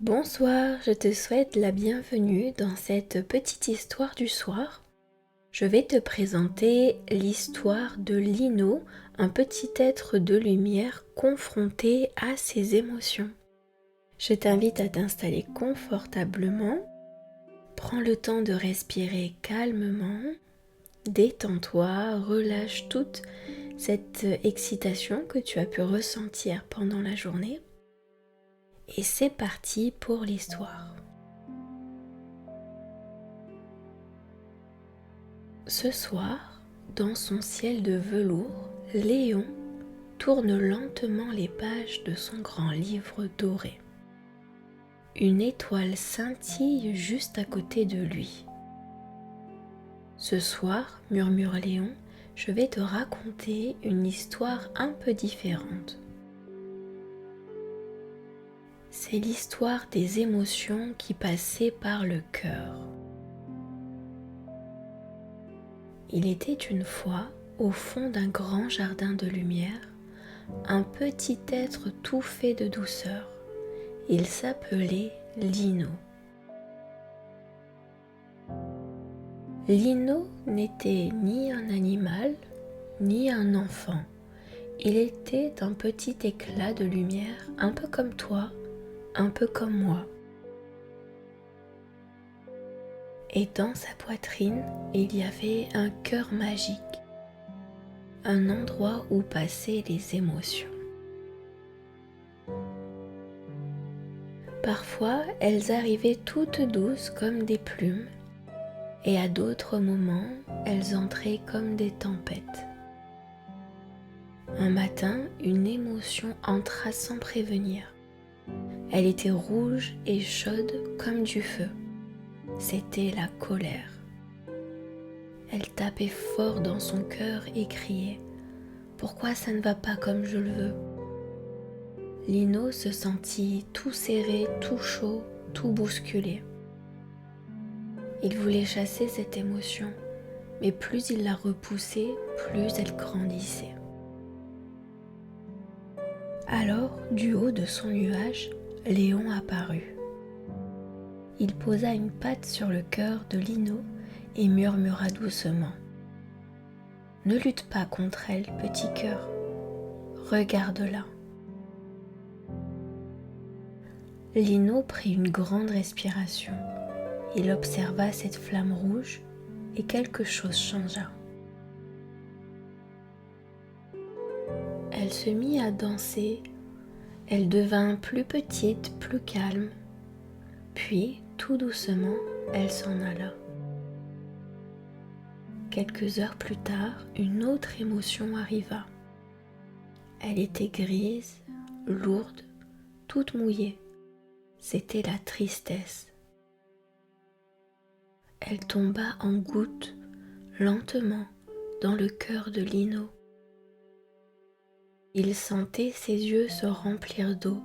Bonsoir, je te souhaite la bienvenue dans cette petite histoire du soir. Je vais te présenter l'histoire de Lino, un petit être de lumière confronté à ses émotions. Je t'invite à t'installer confortablement. Prends le temps de respirer calmement. Détends-toi, relâche toute cette excitation que tu as pu ressentir pendant la journée. Et c'est parti pour l'histoire. Ce soir, dans son ciel de velours, Léon tourne lentement les pages de son grand livre doré. Une étoile scintille juste à côté de lui. Ce soir, murmure Léon, je vais te raconter une histoire un peu différente. C'est l'histoire des émotions qui passaient par le cœur. Il était une fois, au fond d'un grand jardin de lumière, un petit être tout fait de douceur. Il s'appelait Lino. Lino n'était ni un animal, ni un enfant. Il était un petit éclat de lumière, un peu comme toi, un peu comme moi. Et dans sa poitrine, il y avait un cœur magique, un endroit où passaient les émotions. Parfois, elles arrivaient toutes douces comme des plumes, et à d'autres moments, elles entraient comme des tempêtes. Un matin, une émotion entra sans prévenir. Elle était rouge et chaude comme du feu. C'était la colère. Elle tapait fort dans son cœur et criait « Pourquoi ça ne va pas comme je le veux ?» Lino se sentit tout serré, tout chaud, tout bousculé. Il voulait chasser cette émotion, mais plus il la repoussait, plus elle grandissait. Alors, du haut de son nuage, Léon apparut. Il posa une patte sur le cœur de Lino et murmura doucement. « Ne lutte pas contre elle, petit cœur. Regarde-la. » Lino prit une grande respiration. Il observa cette flamme rouge et quelque chose changea. Elle se mit à danser. Elle devint plus petite, plus calme. Puis, tout doucement, elle s'en alla. Quelques heures plus tard, une autre émotion arriva. Elle était grise, lourde, toute mouillée. C'était la tristesse. Elle tomba en gouttes, lentement, dans le cœur de Lino. Il sentait ses yeux se remplir d'eau.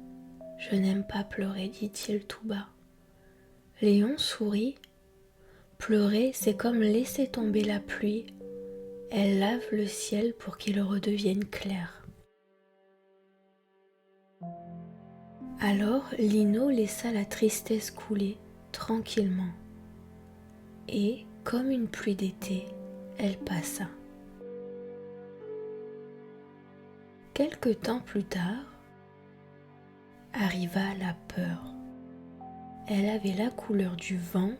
« Je n'aime pas pleurer, dit-il tout bas. » Léon sourit. Pleurer, c'est comme laisser tomber la pluie. Elle lave le ciel pour qu'il redevienne clair. Alors Lino laissa la tristesse couler tranquillement. Et, comme une pluie d'été, elle passa. Quelque temps plus tard, arriva la peur. Elle avait la couleur du vent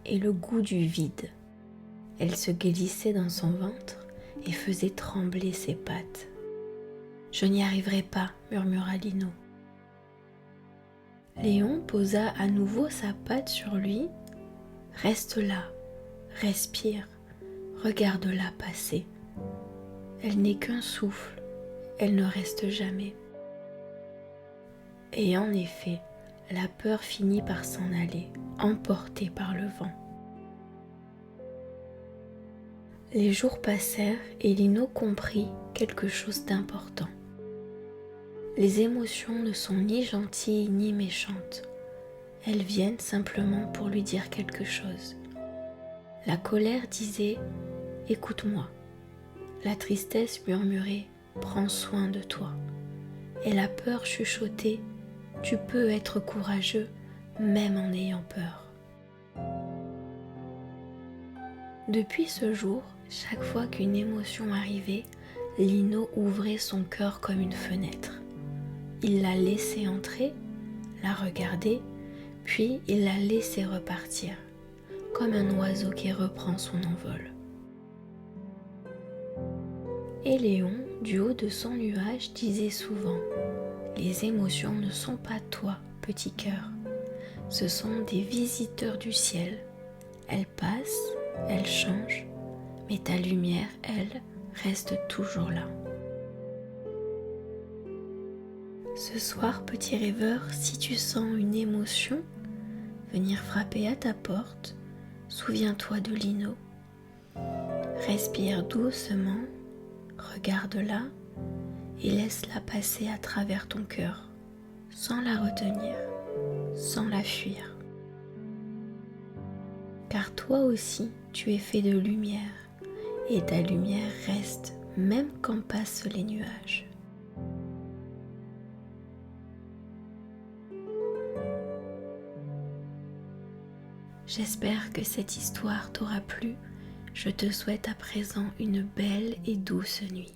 et le goût du vide. Elle se glissait dans son ventre et faisait trembler ses pattes. « Je n'y arriverai pas, » murmura Lino. Léon posa à nouveau sa patte sur lui. « Reste là, respire, regarde-la passer. Elle n'est qu'un souffle, elle ne reste jamais. » Et en effet, la peur finit par s'en aller, emportée par le vent. Les jours passèrent et Lino comprit quelque chose d'important. Les émotions ne sont ni gentilles ni méchantes. Elles viennent simplement pour lui dire quelque chose. La colère disait « Écoute-moi ». La tristesse murmurait « Prends soin de toi ». Et la peur chuchotait tu peux être courageux même en ayant peur. Depuis ce jour, chaque fois qu'une émotion arrivait, Lino ouvrait son cœur comme une fenêtre. Il la laissait entrer, la regardait, puis il la laissait repartir, comme un oiseau qui reprend son envol. Et Léon, du haut de son nuage, disait souvent « Les émotions ne sont pas toi, petit cœur. Ce sont des visiteurs du ciel. Elles passent, elles changent, mais ta lumière, elle, reste toujours là. » Ce soir, petit rêveur, si tu sens une émotion venir frapper à ta porte, souviens-toi de Lino. Respire doucement, regarde-la et laisse-la passer à travers ton cœur, sans la retenir, sans la fuir. Car toi aussi, tu es fait de lumière, et ta lumière reste même quand passent les nuages. J'espère que cette histoire t'aura plu. Je te souhaite à présent une belle et douce nuit.